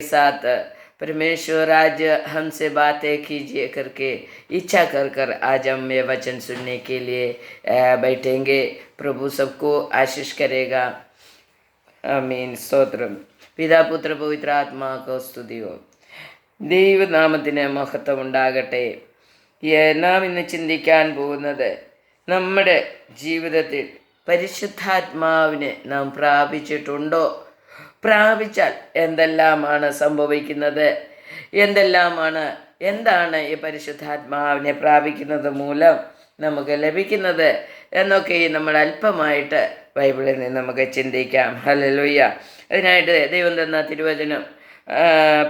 साथ परमेश्वर आज हमसे बातें कीजिए करके इच्छा कर कर आज हम ये वचन सुनने के लिए बैठेंगे। प्रभु सबको आशीष करेगा। ആമീൻ. സ്തോത്രം. പിതാപുത്ര പവിത്ര ആത്മാക്ക സ്തുതിയോ. ദൈവനാമത്തിന് മഹത്വം ഉണ്ടാകട്ടെ. നാം ഇന്ന് ചിന്തിക്കാൻ പോകുന്നത് നമ്മുടെ ജീവിതത്തിൽ പരിശുദ്ധാത്മാവിനെ നാം പ്രാപിച്ചിട്ടുണ്ടോ? പ്രാപിച്ചാൽ എന്തെല്ലാമാണ് സംഭവിക്കുന്നത്? എന്താണ് ഈ പരിശുദ്ധാത്മാവിനെ പ്രാപിക്കുന്നത് മൂലം നമുക്ക് ലഭിക്കുന്നത് എന്നൊക്കെ നമ്മൾ അല്പമായിട്ട് ബൈബിളിൽ നിന്ന് നമുക്ക് ചിന്തിക്കാം. ഹല്ലേലൂയ. അതിനായിട്ട് ദൈവം തന്ന തിരുവചനം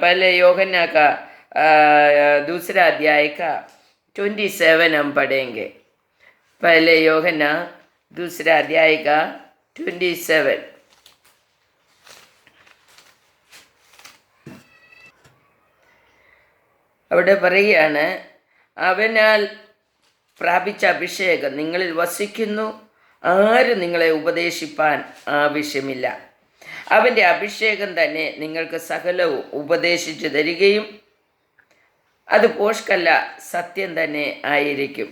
पहले यूहन्ना का दूसरा अध्याय का 27 हम पढ़ेंगे. पहले यूहन्ना दूसरा अध्याय का 27. അവിടെ പറയുകയാണ്, അവനാൽ പ്രാപിച്ച അഭിഷേകം നിങ്ങളിൽ വസിക്കുന്നു, ആരും നിങ്ങളെ ഉപദേശിപ്പാൻ ആവശ്യമില്ല. അവൻ്റെ അഭിഷേകം തന്നെ നിങ്ങൾക്ക് സകലവും ഉപദേശിച്ചു തരികയും അത് പോഷ്കല്ല, സത്യം തന്നെ ആയിരിക്കും.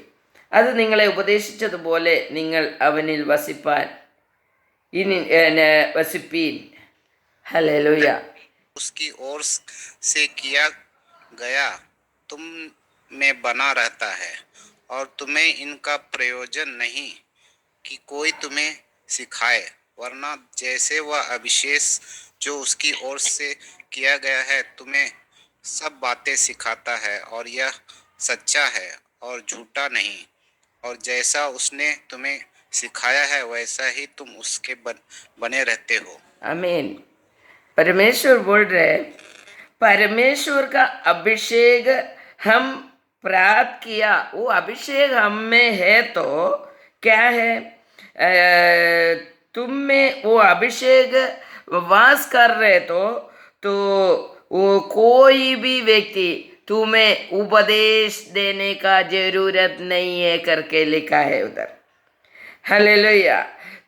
അത് നിങ്ങളെ ഉപദേശിച്ചതുപോലെ നിങ്ങൾ അവനിൽ വസിപ്പീൻ. ഹല്ലേലൂയ. उसकी ओर से किया गया तुम में बना रहता है और तुम्हें इनका प्रयोजन नहीं कि कोई तुम्हें सिखाए, वरना जैसे वह अभिषेक जो उसकी ओर से किया गया है तुम्हें सब बातें सिखाता है, और यह सच्चा है और झूठा नहीं, और जैसा उसने तुम्हें सिखाया है वैसा ही तुम उसके बने रहते हो. आमीन. परमेश्वर बोल रहे, परमेश्वर का अभिषेक हम प्राप्त किया, वो अभिषेक हम में है तो क्या है? तुम में वो अभिषेक वास कर रहे तो वो कोई भी व्यक्ति तुम्हें उपदेश देने का जरूरत नहीं है करके लिखा है उधर. हालेलुया.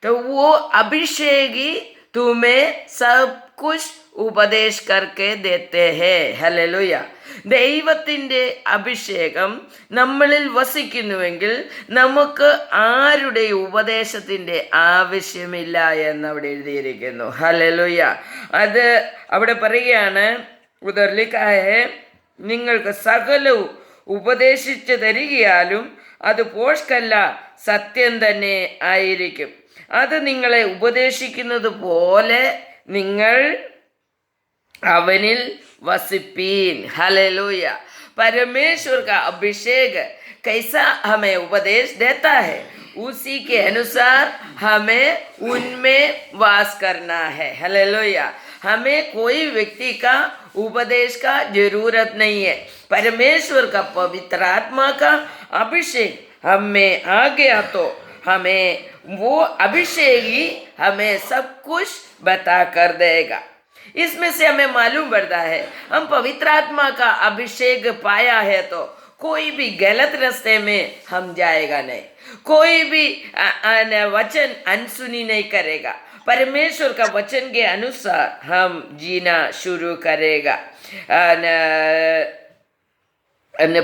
तो वो अभिषेक ही तुम्हें सब कुछ ഉപദേശ करके देते हैं. ഹല്ലേലൂയ. ദൈവത്തിൻ്റെ അഭിഷേകം നമ്മളിൽ വസിക്കുന്നുവെങ്കിൽ നമുക്ക് ആരുടെ ഉപദേശത്തിൻ്റെ ആവശ്യമില്ല എന്നവിടെ എഴുതിയിരിക്കുന്നു. ഹല്ലേലൂയ. അത് അവിടെ പറയുകയാണ്, ഉദർ ലിഖാ ഹൈ, നിങ്ങൾക്ക് സകലവും ഉപദേശിച്ചു തരികയാലും അത് പോഷ്കല്ല, സത്യം തന്നെ ആയിരിക്കും. അത് നിങ്ങളെ ഉപദേശിക്കുന്നത് പോലെ നിങ്ങൾ അവനിൽ वसिपीन. हालेलुया. परमेश्वर का अभिषेक कैसा हमें उपदेश देता है, उसी के अनुसार हमें उनमें वास करना है. हालेलुया. हमें कोई व्यक्ति का उपदेश का जरूरत नहीं है. परमेश्वर का पवित्र आत्मा का अभिषेक हमें आ गया तो हमें वो अभिषेक ही हमें सब कुछ बता कर देगा. इसमें से हमें मालूम पड़ता है, हम पवित्र आत्मा का अभिषेक पाया है तो कोई भी गलत रास्ते में हम जाएगा नहीं, कोई भी वचन अनसुनी नहीं करेगा. परमेश्वर का वचन के अनुसार हम जीना शुरू करेगा.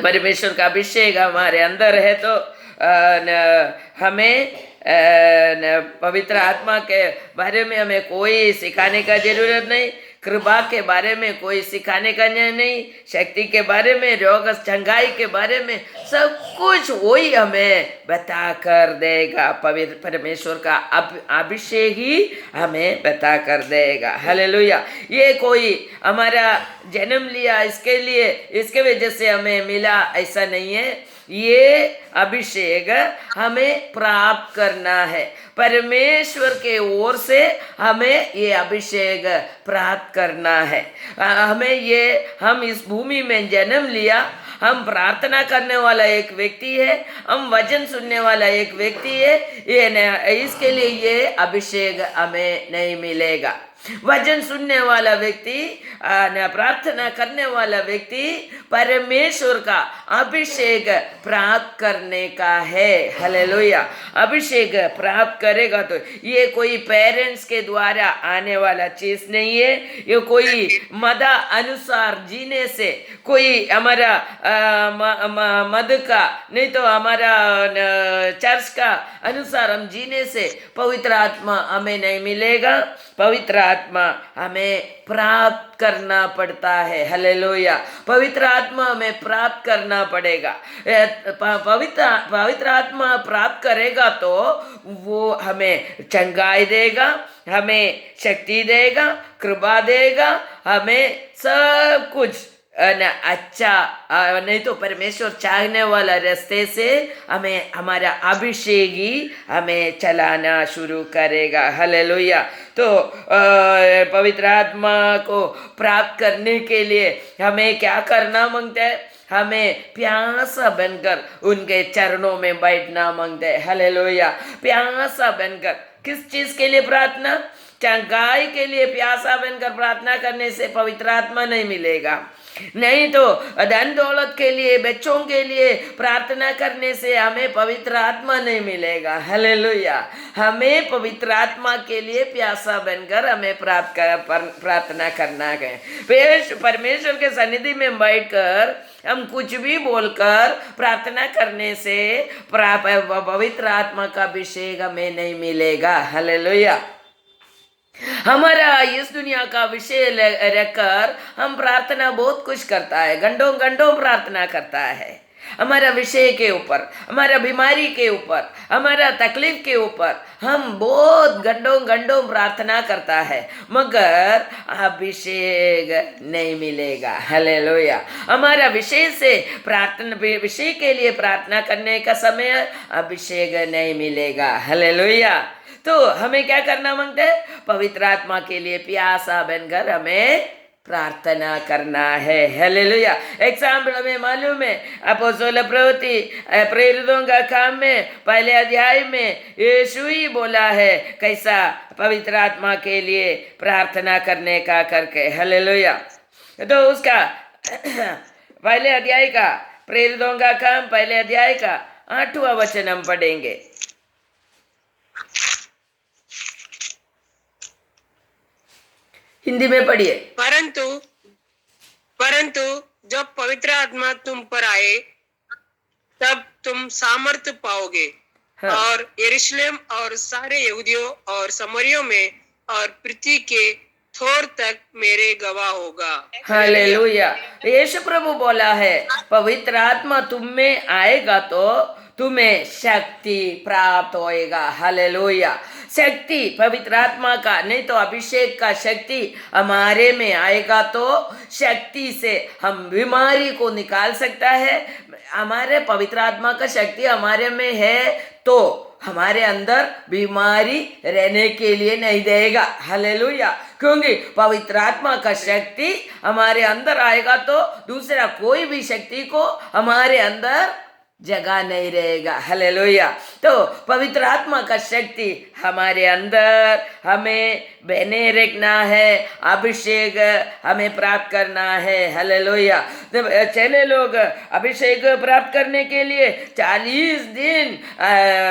परमेश्वर का अभिषेक हमारे अंदर है तो हमें पवित्र आत्मा के बारे में हमें कोई सिखाने का जरूरत नहीं, कृपा के बारे में कोई सिखाने का नहीं, शक्ति के बारे में, रोग चंगाई के बारे में सब कुछ वही हमें बता कर देगा. पवित्र परमेश्वर का अभिषेक ही हमें बता कर देगा. हालेलुया. ये कोई हमारा जन्म लिया इसके लिए, इसके वजह से हमें मिला, ऐसा नहीं है. ये अभिषेक हमें प्राप्त करना है. परमेश्वर के ओर से हमें ये अभिषेक प्राप्त करना है. हम इस भूमि में जन्म लिया, हम प्रार्थना करने वाला एक व्यक्ति है, हम वचन सुनने वाला एक व्यक्ति है. इसके लिए ये अभिषेक हमें नहीं मिलेगा. वचन सुनने वाला व्यक्ति, प्रार्थना करने वाला व्यक्ति परमेश्वर का अभिषेक प्राप्त करने का है। हालेलुया। अभिषेक प्राप्त करेगा तो ये कोई पेरेंट्स के द्वारा आने वाला चीज नहीं है। ये कोई मद अनुसार जीने से, कोई हमारा मद का नहीं तो हमारा चर्च का अनुसार हम जीने से पवित्र आत्मा हमें नहीं मिलेगा। पवित्र आत्मा हमें प्राप्त करना पड़ता है। हालेलुया। पवित्र आत्मा हमें प्राप्त करना पड़ेगा। पवित्र आत्मा प्राप्त करेगा तो वो हमें चंगाई देगा, हमें शक्ति देगा, कृपा देगा, हमें सब कुछ अच्छा, नहीं तो परमेश्वर चाहने वाला रास्ते से हमें हमारा अभिषेक ही हमें चलाना शुरू करेगा। हालेलुया। तो पवित्र आत्मा को प्राप्त करने के लिए हमें क्या करना मांगता है? हमें प्यासा बनकर उनके चरणों में बैठना मांगते हैं। हालेलुया। प्यासा बनकर किस चीज के लिए प्रार्थना? चंगाई के लिए प्यासा बनकर प्रार्थना करने से पवित्र आत्मा नहीं मिलेगा। नहीं तो धन दौलत के लिए, बच्चों के लिए प्रार्थना करने से हमें पवित्र आत्मा नहीं मिलेगा। हालेलुया। हमें पवित्र आत्मा के लिए प्यासा बनकर हमें प्रार्थना करना है। परमेश्वर के सन्निधि में बैठकर हम कुछ भी बोलकर प्रार्थना करने से पवित्र आत्मा का अभिषेक हमें नहीं मिलेगा। हालेलुया। हमारा इस दुनिया का विषय रखकर हम प्रार्थना बहुत कुछ करता है, घंटों घंटों प्रार्थना करता है। हमारा विषय के ऊपर, हमारा बीमारी के ऊपर, हमारा तकलीफ के ऊपर हम बहुत घंटों घंटों प्रार्थना करता है, मगर अभिषेक नहीं मिलेगा। हालेलुया। हमारा विषय से प्रार्थना, विषय के लिए प्रार्थना करने का समय अभिषेक नहीं मिलेगा। हालेलुया। तो हमें क्या करना मांगते हैं? पवित्र आत्मा के लिए प्यासा बनकर हमें प्रार्थना करना है। हालेलुया। एग्जाम्पल हमें मालूम है, अपोस्तल प्रवृत्ति प्रेरितों का काम में पहले अध्याय में यीशु ही बोला है कैसा पवित्र आत्मा के लिए प्रार्थना करने का करके। हालेलुया। तो उसका पहले अध्याय का, प्रेरितों का काम पहले अध्याय का 8वां वचन हम पढ़ेंगे। हिंदी में पढ़िए। परंतु जब पवित्र आत्मा तुम पर आए तब तुम सामर्थ्य पाओगे। हाँ। और यरूशलेम और सारे यहूदियों और समरियों में और पृथ्वी के थोर तक मेरे गवाह होगा। हालेलुया। यीशु प्रभु बोला है पवित्र आत्मा तुम में आएगा तो तुम्हें शक्ति प्राप्त होएगा। हालेलुया। शक्ति पवित्र आत्मा का, नहीं तो अभिषेक का शक्ति हमारे में आएगा तो शक्ति से हम बीमारी को निकाल सकता है। हमारे पवित्र आत्मा का शक्ति हमारे में है तो हमारे अंदर बीमारी रहने के लिए नहीं देगा। हालेलुया। क्योंकि पवित्र आत्मा का शक्ति हमारे अंदर आएगा तो दूसरा कोई भी शक्ति को हमारे अंदर जगह नहीं रहेगा। हालेलुया। तो पवित्र आत्मा का शक्ति हमारे अंदर हमें बने रखना है, अभिषेक हमें प्राप्त करना है। हालेलुया। तो चले लोग अभिषेक प्राप्त करने के लिए 40 दिन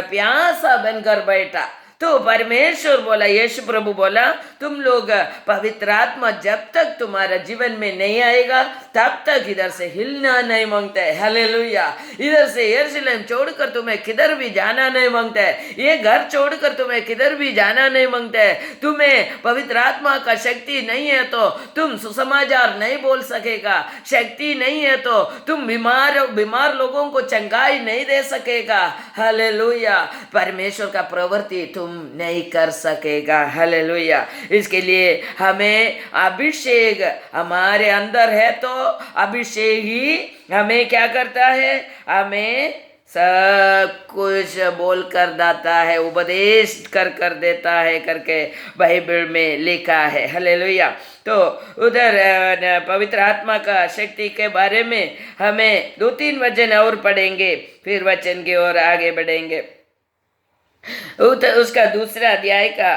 प्यासा बनकर बैठा तो परमेश्वर बोला, यीशु प्रभु बोला तुम लोग पवित्र आत्मा जब तक तुम्हारा जीवन में नहीं आएगा तब तक इधर से हिलना नहीं मांगता है। हालेलुया। इधर से यरूशलेम छोड़कर तुम्हें किधर भी जाना नहीं मांगता है, ये घर छोड़कर तुम्हें किधर भी जाना नहीं मांगता है। तुम्हें पवित्र आत्मा का शक्ति नहीं है तो तुम सुसमाचार नहीं बोल सकेगा, शक्ति नहीं है तो तुम बीमार लोगों को चंगाई नहीं दे सकेगा। हालेलुया। परमेश्वर का प्रवृत्ति तुम नहीं कर सकेगा। हालेलुया। इसके लिए हमें अभिषेक हमारे अंदर है तो अभिषेक ही हमें क्या करता है? हमें सब कुछ बोल कर देता है, उपदेश कर देता है करके बाइबल में लिखा है। हालेलुया। तो उधर पवित्र आत्मा का शक्ति के बारे में हमें 2-3 वचन और पढ़ेंगे, फिर वचन की ओर आगे बढ़ेंगे। उसका 2 अध्याय का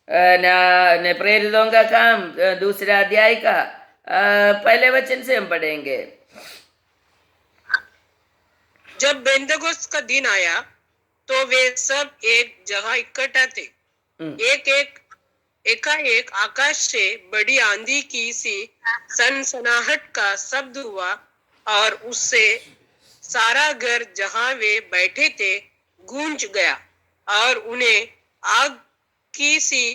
प्रेरितों का काम दूसरा अध्याय का पहले वचन से हम पढ़ेंगे। जब बेंतकोस्त का दिन आया तो वे सब एक जगह इकट्ठा थे। एकाएक आकाश से बड़ी आंधी की सी सनसनाहट का शब्द हुआ और उससे सारा घर जहां वे बैठे थे गूंज गया और उन्हें आग की सी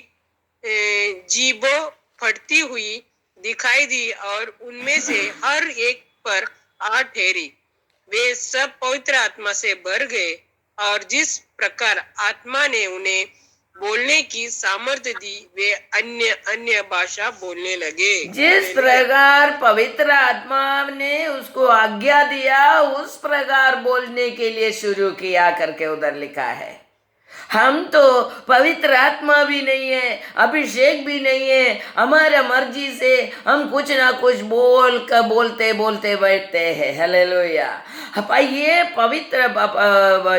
जीभों फटती हुई दिखाई दी और उनमें से हर एक पर आ ठहरी। वे सब पवित्र आत्मा से भर गए और जिस प्रकार आत्मा ने उन्हें बोलने की सामर्थ्य दी वे अन्य अन्य भाषा बोलने लगे। जिस प्रकार पवित्र आत्मा ने उसको आज्ञा दिया उस प्रकार बोलने के लिए शुरू किया करके उधर लिखा है। हम तो पवित्र आत्मा भी नहीं है, अभिषेक भी नहीं है, हमारा मर्जी से हम कुछ ना कुछ बोलते बोलते बैठते हैं। हालेलुया। ये पवित्र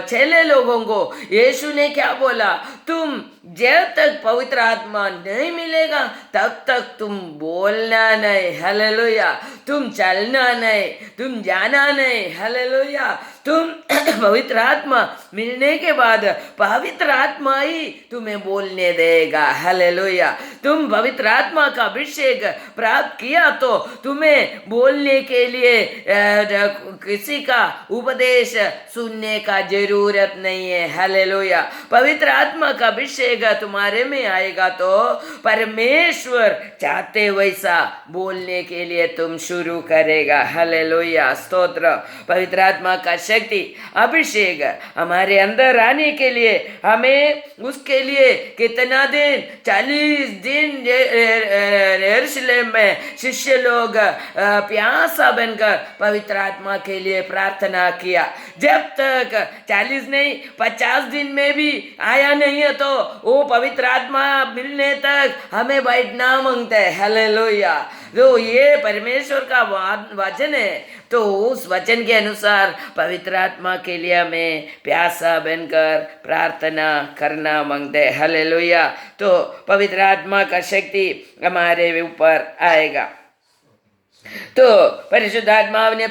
चेले लोगों को यीशु ने क्या बोला, तुम जब तक पवित्र आत्मा नहीं मिलेगा तब तक तुम बोलना नहीं। हालेलुया। तुम चलना नहीं, तुम जाना नहीं। हालेलुया। तुम पवित्र आत्मा मिलने के बाद पवित्र आत्मा ही तुम्हें बोलने देगा। हालेलुया। तुम पवित्र आत्मा का अभिषेक प्राप्त किया तो तुम्हें बोलने के लिए किसी का उपदेश सुनने का जरूरत नहीं है। हालेलुया। पवित्र आत्मा का अभिषेक तुम्हारे में आएगा तो परमेश्वर चाहते वैसा बोलने के लिए तुम शुरू करेगा। हालेलुया। स्तोत्र। पवित्र आत्मा का शक्ति अभिषेक हमारे अंदर आने के लिए हमें उसके लिए कितना दिन, 40 दिन यरूशलेम में शिष्य लोग प्यासा बनकर पवित्र आत्मा के लिए प्रार्थना किया। जब तक 40 नहीं 50 दिन में भी आया नहीं है तो वो पवित्र आत्मा मिलने तक हमें बैठना मांगते हैं। हालेलुया। तो ये परमेश्वर का वचन है, तो उस वचन के अनुसार पवित्र आत्मा के लिए हमें प्यासा बनकर प्रार्थना करना मांगते हैं। हालेलुया। तो पवित्र आत्मा का शक्ति हमारे ऊपर आएगा। तो പരിശുദ്ധാത്മാവിനെ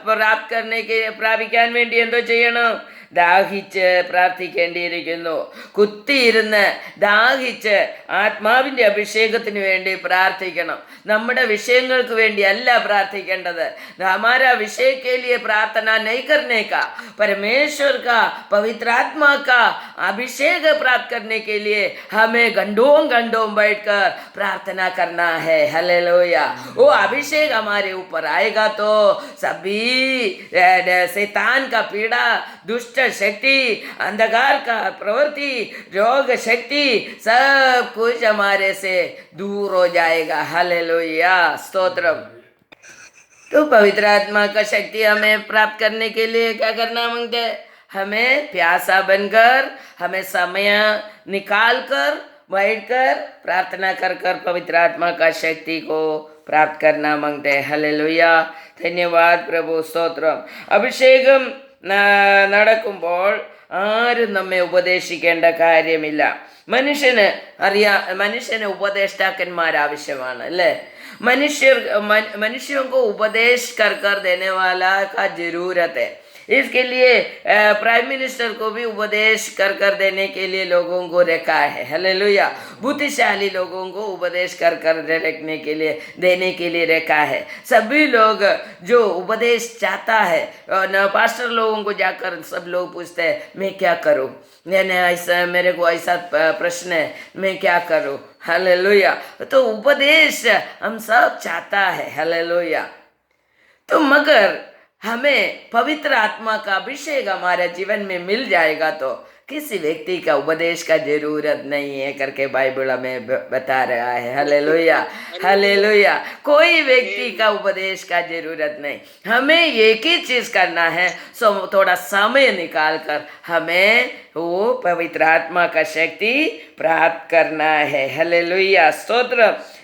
പ്രാപ്തിക്ക് പ്രാപിക്കാൻ വേണ്ടി എന്തോ ചെയ്യണം? ദാഹിച്ച് പ്രാർത്ഥിക്കേണ്ടിയിരിക്കുന്നു. കുത്തിയിരുന്ന് ദാഹിച്ച് ആത്മാവിൻ്റെ അഭിഷേകത്തിന് വേണ്ടി പ്രാർത്ഥിക്കണം. നമ്മുടെ വിഷയങ്ങൾക്ക് വേണ്ടി അല്ല പ്രാർത്ഥിക്കേണ്ടത്. हमारा विषय के लिए प्रार्थना नहीं करने का, परमेश्वर का पवित्र आत्मा का अभिषेक प्राप्त करने के लिए हमें घंटों बैठकर प्रार्थना करना है। हालेलुया। वो अभिषेक हमारे ऊपर आएगा तो सभी शैतान का पीड़ा, दुष्ट शक्ति, अंधकार का प्रवृत्ति, रोग शक्ति सब कुछ हमारे से दूर हो जाएगा। हालेलुया। स्तोत्रम। तो पवित्र आत्मा का शक्ति हमें प्राप्त करने के लिए क्या करना मांगते हैं? हमें प्यासा बनकर, हमें समय निकाल कर बैठकर प्रार्थना कर पवित्र आत्मा का शक्ति को प्राप्त करना मांगते हैं। हालेलुया। धन्यवाद प्रभु। स्तोत्रम। അഭിഷേകം നടക്കുമ്പോൾ ആരും നമ്മെ ഉപദേശിക്കേണ്ട കാര്യമില്ല. മനുഷ്യന് ഉപദേഷ്ടാക്കന്മാർ ആവശ്യമാണ് അല്ലേ? मनुष्यों को उपदेश कर देने वाला का जरूरत है। इसके लिए प्राइम मिनिस्टर को भी उपदेश कर देने के लिए लोगों को रखा है। हालेलुया। बुद्धिशाली लोगों को उपदेश कर रखने के लिए देने के लिए रखा है। सभी लोग जो उपदेश चाहता है न पास्टर लोगों को जाकर सब लोग पूछते हैं मैं क्या करूं, ऐसा मेरे को ऐसा प्रश्न है मैं क्या करूं। हालेलुया। तो उपदेश हम सब चाहता है। हालेलुया। तो मगर हमें पवित्र आत्मा का अभिषेक हमारे जीवन में मिल जाएगा तो किसी व्यक्ति का उपदेश का जरूरत नहीं है करके बाइबल हमें बता रहा है। हालेलुया। हालेलुया। कोई व्यक्ति का उपदेश का जरूरत नहीं। हमें एक ही चीज करना है, सो थोड़ा समय निकाल कर हमें वो पवित्र आत्मा का शक्ति प्राप्त करना है। हालेलुया। स्तोत्र।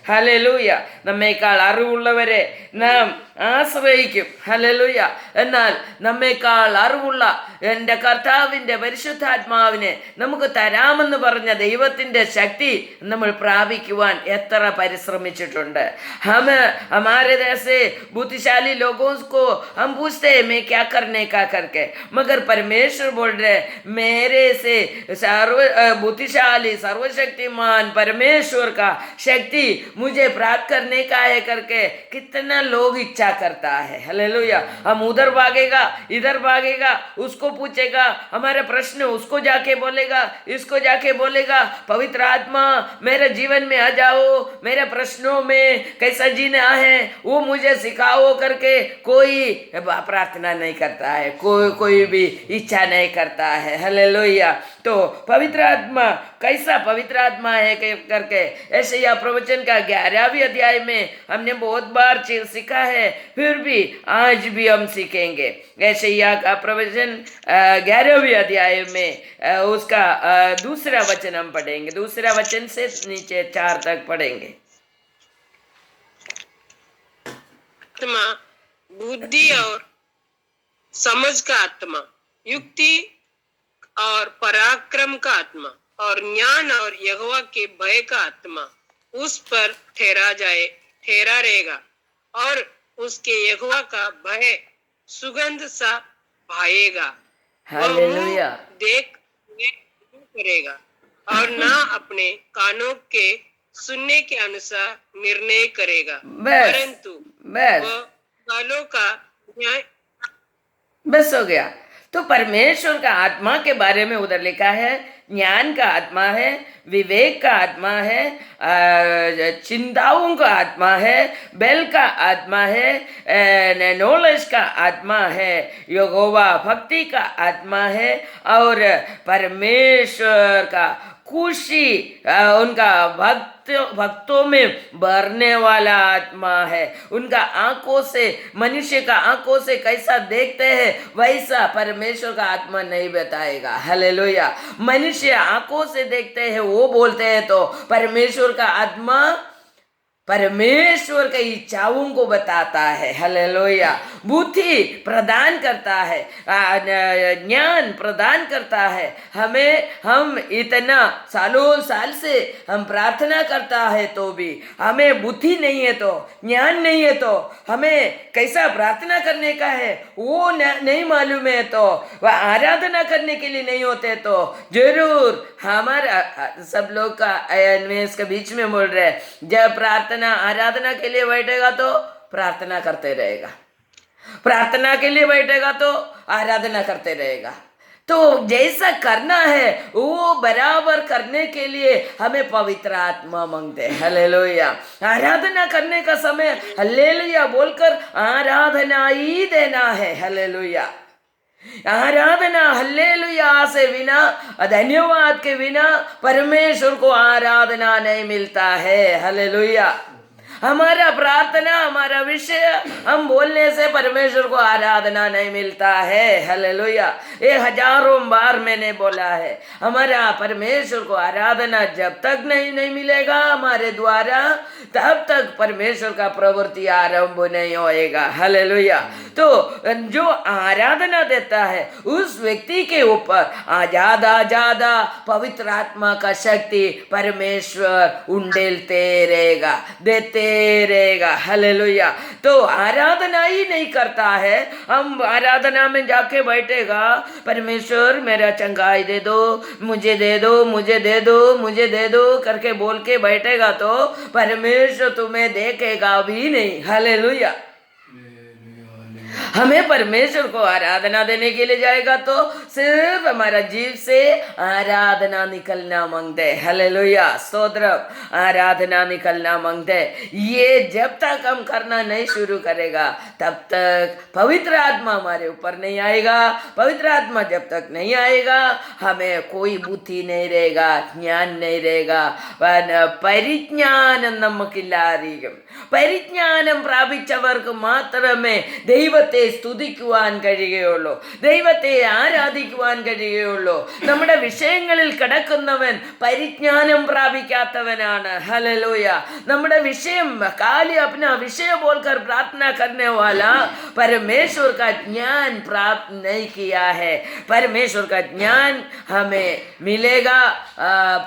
ഹല്ലേലൂയ. നമ്മേക്കാൾ അറിവുള്ളവരെ നാം ആശ്രയിക്കും. ഹല്ലേലൂയ. എന്നാൽ നമ്മേക്കാൾ അറിവുള്ള എൻ്റെ കർത്താവിൻ്റെ പരിശുദ്ധാത്മാവിനെ നമുക്ക് തരാമെന്ന് പറഞ്ഞ ദൈവത്തിൻ്റെ ശക്തി നമ്മൾ പ്രാപിക്കുവാൻ എത്ര പരിശ്രമിച്ചിട്ടുണ്ട്. हमारे जैसे बुद्धिशाली लोगों को हम पूछते हैं मैं क्या करने का करके, मगर परमेश्वर बोल रहे मेरे से बुद्धिशाली सर्वशक्तिमान परमेश्वर का शक्ति मुझे प्राप्त करने का है करके कितना लोग इच्छा करता है. हालेलुया. हम उधर भागेगा, इधर भागेगा, उसको पूछेगा, हमारे प्रश्न उसको जाके बोलेगा, इसको जाके बोलेगा, पवित्र आत्मा मेरे जीवन में आ जाओ, मेरे प्रश्नों में कैसा जीना है वो मुझे सिखाओ करके कोई प्रार्थना नहीं करता है, कोई भी इच्छा नहीं करता है. हालेलुया. तो पवित्र आत्मा कैसा पवित्र आत्मा है करके यशायाह प्रवचन का 11वीं अध्याय में हमने बहुत बार सीखा है, फिर भी आज भी हम सीखेंगे. यशायाह का प्रवचन 11वीं अध्याय में उसका दूसरा वचन हम पढ़ेंगे. दूसरा वचन से नीचे 4 तक पढ़ेंगे. आत्मा बुद्धि और समझ का आत्मा, युक्ति और पराक्रम का आत्मा और ज्ञान और यहोवा के भय का आत्मा उस पर ठहरा रहेगा और उसके यहोवा का भय सुगंध सा भाएगा. हालेलुया. देख करेगा और ना अपने कानों के सुनने के अनुसार निर्णय करेगा, परंतु वह गालों का न्याय. बस हो गया. तो परमेश्वर का आत्मा के बारे में उधर लिखा है, ज्ञान का आत्मा है, विवेक का आत्मा है, चिंताओं का आत्मा है, बेल का आत्मा है, नॉलेज का आत्मा है, यहोवा भक्ति का आत्मा है और परमेश्वर का खुशी उनका भक्तों में भरने वाला आत्मा है. उनका आंखों से मनुष्य का आंखों से कैसा देखते हैं वैसा परमेश्वर का आत्मा नहीं बताएगा. हालेलुया. मनुष्य आंखों से देखते हैं वो बोलते हैं, तो परमेश्वर का आत्मा परमेश्वर के इच्छाओं को बताता है. हालेलुया. बुद्धि प्रदान करता है, ज्ञान प्रदान करता है हमें. हम इतना सालों साल से हम प्रार्थना करता है तो भी हमें बुद्धि नहीं है, तो ज्ञान नहीं है, तो हमें कैसा प्रार्थना करने का है वो नहीं मालूम है, तो वह आराधना करने के लिए नहीं होते, तो जरूर हमारा सब लोग का इसके बीच में बोल रहे हैं, जब आराधना के लिए बैठेगा तो प्रार्थना करते रहेगा, प्रार्थना के लिए बैठेगा तो आराधना करते रहेगा. तो जैसा करना है वो बराबर करने के लिए हमें पवित्र आत्मा मांगते हैं. हालेलुया. आराधना करने का समय हालेलुया बोलकर आराधना ही देना है. हालेलुया. आराधना हल्लेलुया से बिना, धन्यवाद के बिना परमेश्वर को आराधना नहीं मिलता है. हालेलुया. हमारा प्रार्थना, हमारा विषय हम बोलने से परमेश्वर को आराधना नहीं मिलता है. हालेलुया. ये हजारों बार मैंने बोला है, हमारा परमेश्वर को आराधना जब तक नहीं मिलेगा हमारे द्वारा, तब तक परमेश्वर का प्रवृत्ति आरंभ नहीं होएगा. हालेलुया. तो जो आराधना देता है उस व्यक्ति के ऊपर ज्यादा पवित्र आत्मा का शक्ति परमेश्वर उंडेलते रहेगा, देते रहेगा. हालेलुया. तो आराधना ही नहीं करता है, हम आराधना में जाके बैठेगा, परमेश्वर मेरा चंगाई दे दो, मुझे दे दो, मुझे दे दो, मुझे दे दो करके बोल के बैठेगा तो परमेश्वर तुम्हें देखेगा भी नहीं. हालेलुया. हमें परमेश्वर को आराधना देने के लिए जाएगा तो सिर्फ हमारा जीव से आराधना निकलना मांगते. हालेलुया. स्तोत्र. आराधना निकलना मांगते. ये जब तक हम करना नहीं शुरू करेगा तब तक पवित्र आत्मा हमारे ऊपर नहीं आएगा. पवित्र आत्मा जब तक नहीं आएगा हमें कोई बुद्धि नहीं रहेगा, ज्ञान नहीं रहेगा. പരിജ്ഞാനം നമുക്കില്ലായിരിക്കും. പരിജ്ഞാനം പ്രാപിച്ചവർക്ക് മാത്രമേ ദൈവത്തെ സ്തുതിക്കുവാൻ കഴിയുകയുള്ളൂ, ദൈവത്തെ ആരാധിക്കുവാൻ കഴിയുകയുള്ളൂ. നമ്മുടെ വിഷയങ്ങളിൽ കിടക്കുന്നവൻ പരിജ്ഞാനം പ്രാപിക്കാത്തവനാണ്. ഹല്ലേലൂയ. നമ്മുടെ विषय काली अपना विषय बोलकर प्रार्थना करने वाला परमेश्वर का ज्ञान प्राप्त नहीं किया है. परमेश्वर का ज्ञान हमें मिलेगा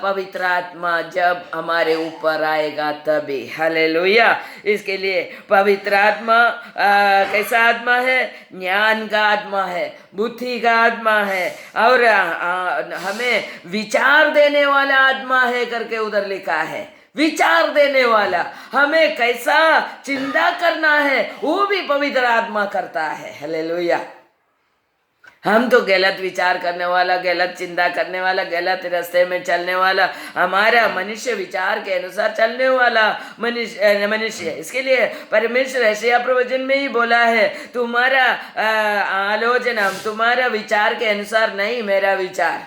पवित्र आत्मा जब हमारे ऊपर आएगा तभी. हालेलुया. इसके लिए पवित्र आत्मा कैसा आत्मा है? ज्ञान का आत्मा है, बुद्धि का आत्मा है, और हमें विचार देने वाला आत्मा है करके उधर लिखा है. विचार देने वाला, हमें कैसा चिंता करना है वो भी पवित्र आत्मा करता है. हालेलुया. हम तो गलत विचार करने वाला, गलत चिंता करने वाला, गलत रास्ते में चलने वाला, हमारा मनुष्य विचार के अनुसार चलने वाला मनुष्य. इसके लिए परमेश्वर यशायाह प्रवचन में ही बोला है, तुम्हारा आलोचना तुम्हारा विचार के अनुसार नहीं, मेरा विचार.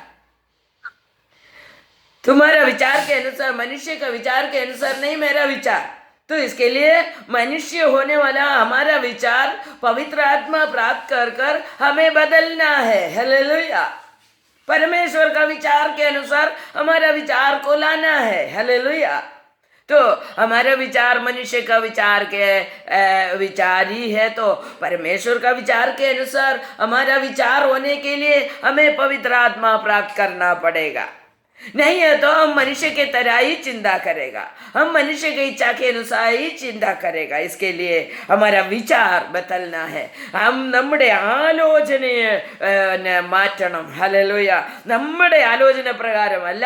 तुम्हारा विचार के अनुसार, मनुष्य का विचार के अनुसार नहीं, मेरा विचार. तो इसके लिए मनुष्य होने वाला हमारा विचार पवित्र आत्मा प्राप्त कर कर हमें बदलना है. हालेलुया. परमेश्वर का विचार के अनुसार हमारा विचार को लाना है. हालेलुया. तो हमारा विचार मनुष्य का विचार के विचार ही है, तो परमेश्वर का विचार के अनुसार हमारा विचार होने के लिए हमें पवित्र आत्मा प्राप्त करना पड़ेगा. नहीं है तो हम मनुष्य के तरह ही चिंता करेगा, हम मनुष्य की इच्छा के अनुसार ही चिंता करेगा. इसके लिए हमारा विचार बदलना है. हम നമ്മുടെ ആലോചനയെ മാറ്റണം. ഹല്ലേലൂയ. നമ്മുടെ ആലോചന പ്രകാരമല്ല,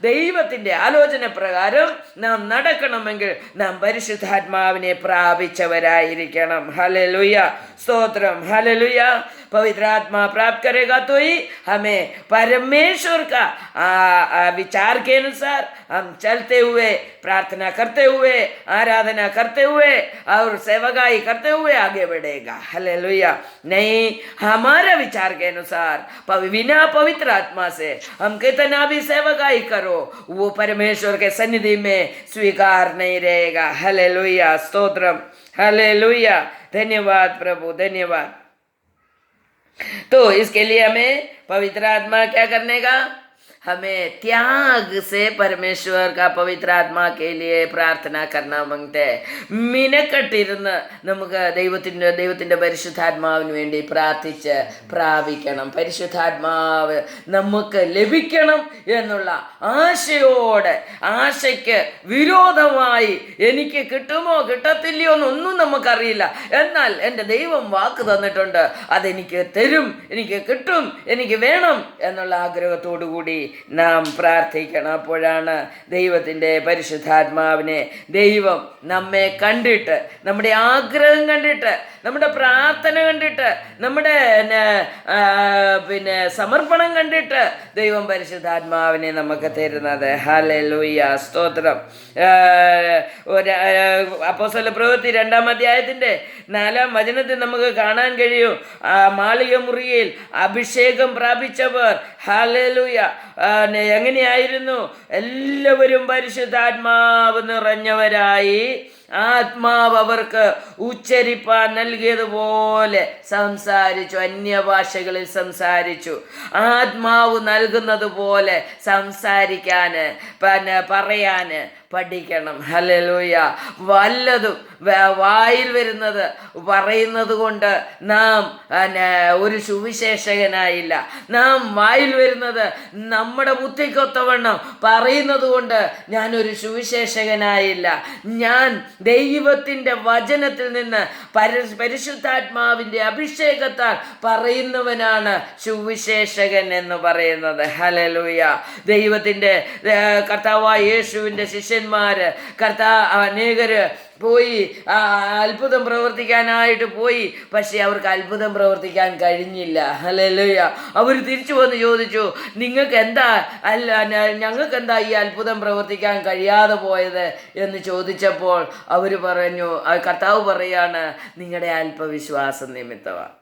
ദൈവത്തിൻ്റെ ആലോചന പ്രകാരം നാം നടക്കണമെങ്കിൽ നാം പരിശുദ്ധാത്മാവിനെ പ്രാപിച്ചവരായിരിക്കണം. ഹല്ലേലൂയ. സ്തോത്രം. ഹല്ലേലൂയ. पवित्र आत्मा प्राप्त करेगा तो ही हमें परमेश्वर का विचार के अनुसार हम चलते हुए, प्रार्थना करते हुए, आराधना करते हुए और सेवकाई करते हुए आगे बढ़ेगा. हालेलुया. नहीं हमारा विचार के अनुसार बिना पवित्र आत्मा से हम कितना भी सेवकाई करो, वो परमेश्वर के सन्निधि में स्वीकार नहीं रहेगा. हालेलुया. स्तोत्रम. हालेलुया. धन्यवाद प्रभु, धन्यवाद. तो इसके लिए हमें पवित्र आत्मा क्या करने का? हमें त्याग से परमेश्वर का पवित्र आत्मा के लिए प्रार्थना करना मांगते हैं. മിനക്കെട്ടിരുന്ന് നമുക്ക് ദൈവത്തിൻ്റെ പരിശുദ്ധാത്മാവിന് വേണ്ടി പ്രാർത്ഥിച്ച് പ്രാപിക്കണം. പരിശുദ്ധാത്മാവ് നമുക്ക് ലഭിക്കണം എന്നുള്ള ആശയോടെ, ആശയ്ക്ക് വിരോധമായി എനിക്ക് കിട്ടുമോ കിട്ടത്തില്ലയോ എന്നൊന്നും നമുക്കറിയില്ല, എന്നാൽ എൻ്റെ ദൈവം വാക്ക് തന്നിട്ടുണ്ട്, അതെനിക്ക് തരും, എനിക്ക് കിട്ടും, എനിക്ക് വേണം എന്നുള്ള ആഗ്രഹത്തോടു കൂടി നാം പ്രാർത്ഥിക്കണം. അപ്പോഴാണ് ദൈവത്തിൻ്റെ പരിശുദ്ധാത്മാവിനെ ദൈവം നമ്മെ കണ്ടിട്ട്, നമ്മുടെ ആഗ്രഹം കണ്ടിട്ട്, നമ്മുടെ പ്രാർത്ഥന കണ്ടിട്ട്, നമ്മുടെ സമർപ്പണം കണ്ടിട്ട് ദൈവം പരിശുദ്ധാത്മാവിനെ നമുക്ക് തരുന്നത്. ഹല്ലേലൂയ. സ്തോത്രം. അപ്പോസ്തല പ്രവൃത്തി 2-ാം അധ്യായത്തിൻ്റെ 4-ാം വചനത്തിൽ നമുക്ക് കാണാൻ കഴിയും, മാളിക മുറിയിൽ അഭിഷേകം പ്രാപിച്ചവർ ഹല്ലേലൂയ എങ്ങനെയായിരുന്നു? എല്ലാവരും പരിശുദ്ധാത്മാവ് നിറഞ്ഞവരായി, ആത്മാവ് അവർക്ക് ഉച്ചരിപ്പാൻ നൽകിയതുപോലെ സംസാരിച്ചു, അന്യഭാഷകളിൽ സംസാരിച്ചു. ആത്മാവ് നൽകുന്നത് പോലെ സംസാരിക്കാൻ പറയാൻ പഠിക്കണം. ഹല്ലേലൂയ. വല്ലതും വായിൽ വരുന്നത് പറയുന്നത് കൊണ്ട് നാം ഒരു സുവിശേഷകനായില്ല. നാം വായിൽ വരുന്നത് നമ്മുടെ ബുദ്ധിക്കൊത്തവണ്ണം പറയുന്നത് കൊണ്ട് ഞാനൊരു സുവിശേഷകനായില്ല. ഞാൻ ദൈവത്തിൻ്റെ വചനത്തിൽ നിന്ന് പരിശുദ്ധാത്മാവിൻ്റെ അഭിഷേകത്താൽ പറയുന്നവനാണ് സുവിശേഷകൻ എന്ന് പറയുന്നത്. ഹല്ലേലൂയ. ദൈവത്തിൻ്റെ കർത്താവായ യേശുവിൻ്റെ ശിഷ്യന്മാര് അനേകര് പോയി അത്ഭുതം പ്രവർത്തിക്കാനായിട്ട് പോയി, പക്ഷേ അവർക്ക് അത്ഭുതം പ്രവർത്തിക്കാൻ കഴിഞ്ഞില്ല. ഹല്ലേലൂയ. അവർ തിരിച്ചു വന്ന് ചോദിച്ചു, നിങ്ങൾക്ക് എന്താ ഞങ്ങൾക്ക് എന്താ ഈ അത്ഭുതം പ്രവർത്തിക്കാൻ കഴിയാതെ പോയത് എന്ന് ചോദിച്ചപ്പോൾ അവർ പറഞ്ഞു, കർത്താവ് പറയാണ്, നിങ്ങളുടെ അല്പവിശ്വാസം നിമിത്തമാണ്.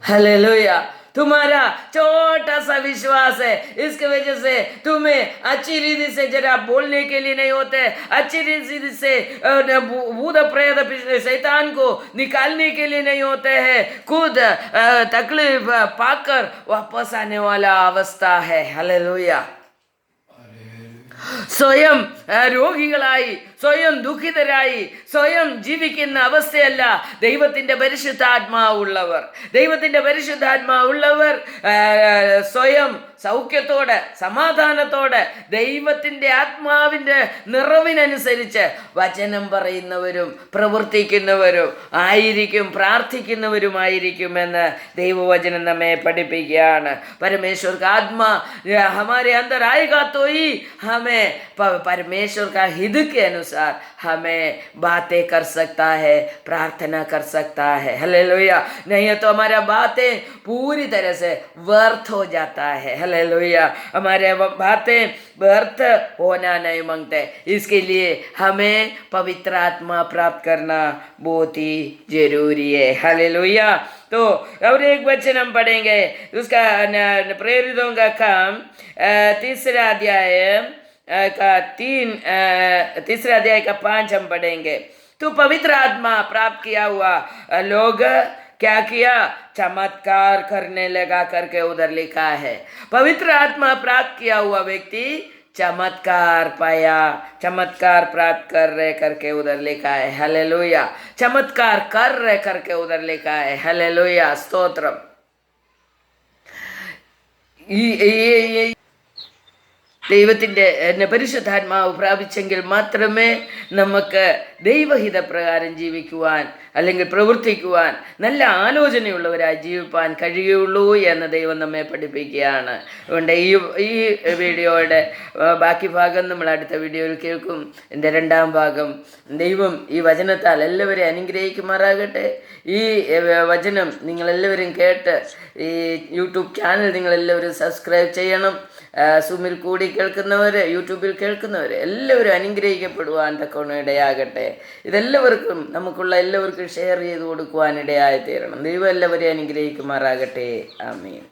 ഹല്ലേലൂയ. तुम्हारा छोटा सा विश्वास है, इसकी वजह से तुम्हें अच्छी रीति से जरा बोलने के लिए नहीं होते, अच्छी रीति से भूत प्रेत शैतान को निकालने के लिए नहीं होते हैं, खुद तकलीफ पाकर वापस आने वाला अवस्था है। हालेलुया। സ്വയം രോഗികളായി, സ്വയം ദുഃഖിതരായി, സ്വയം ജീവിക്കുന്ന അവസ്ഥയല്ല ദൈവത്തിൻ്റെ പരിശുദ്ധാത്മാവുള്ളവർ. ദൈവത്തിൻ്റെ പരിശുദ്ധാത്മാവുള്ളവർ സ്വയം സൗഖ്യത്തോടെ സമാധാനത്തോടെ ദൈവത്തിൻ്റെ ആത്മാവിൻ്റെ നിറവിനനുസരിച്ച് വചനം പറയുന്നവരും പ്രവർത്തിക്കുന്നവരും ആയിരിക്കും, പ്രാർത്ഥിക്കുന്നവരുമായിരിക്കുമെന്ന് ദൈവവചനം നമ്മെ പഠിപ്പിക്കുകയാണ്. परमेश्वर का आत्मा हमारे अंदर आएगा तो ही हमें परमेश्वर का हित के अनुसार हमें बातें कर सकता है, प्रार्थना कर सकता है। हालेलुया। नहीं है तो हमारा बातें पूरी तरह से व्यर्थ हो जाता है। हालेलुया। हमारे बातें व्यर्थ होना नहीं मांगते, इसके लिए हमें पवित्र आत्मा प्राप्त करना बहुत ही जरूरी है। हालेलुया। तो और एक वचन हम पढ़ेंगे, उसका प्रेरितों का काम तीसरा अध्याय का 5 हम पढ़ेंगे। तो पवित्र आत्मा प्राप्त किया हुआ लोग क्या किया? चमत्कार करने लगा करके उधर लिखा है। पवित्र आत्मा प्राप्त किया हुआ व्यक्ति चमत्कार पाया, चमत्कार प्राप्त कर रहे करके उधर लिखा है। हालेलुया। चमत्कार कर रहे करके उधर लिखा है। हालेलुया। स्तोत्रम। ദൈവത്തിൻ്റെ പരിശുദ്ധാത്മാവ് പ്രാപിച്ചെങ്കിൽ മാത്രമേ നമുക്ക് ദൈവഹിതപ്രകാരം ജീവിക്കുവാൻ അല്ലെങ്കിൽ പ്രവർത്തിക്കുവാൻ നല്ല ആലോചനയുള്ളവരായി ജീവിപ്പാൻ കഴിയുള്ളൂ എന്ന് ദൈവം നമ്മെ പഠിപ്പിക്കുകയാണ്. അതുകൊണ്ട് ഈ വീഡിയോയുടെ ബാക്കി ഭാഗം നമ്മൾ അടുത്ത വീഡിയോയിൽ കേൾക്കും. എൻ്റെ 2ാം ഭാഗം. ദൈവം ഈ വചനത്താൽ എല്ലാവരെയും അനുഗ്രഹിക്കുമാറാകട്ടെ. ഈ വചനം നിങ്ങളെല്ലാവരും കേട്ട് ഈ യൂട്യൂബ് ചാനൽ നിങ്ങളെല്ലാവരും സബ്സ്ക്രൈബ് ചെയ്യണം. സൂമിൽ കൂടി കേൾക്കുന്നവർ, യൂട്യൂബിൽ കേൾക്കുന്നവർ എല്ലാവരും അനുഗ്രഹിക്കപ്പെടുവാൻ തക്കവണ്ണം ഇടയാകട്ടെ. ഇതെല്ലാവർക്കും, നമുക്കുള്ള എല്ലാവർക്കും ഷെയർ ചെയ്ത് കൊടുക്കുവാൻ ഇടയായി തീരണം. ദൈവം എല്ലാവരെയും അനുഗ്രഹിക്കുമാറാകട്ടെ. ആമീൻ.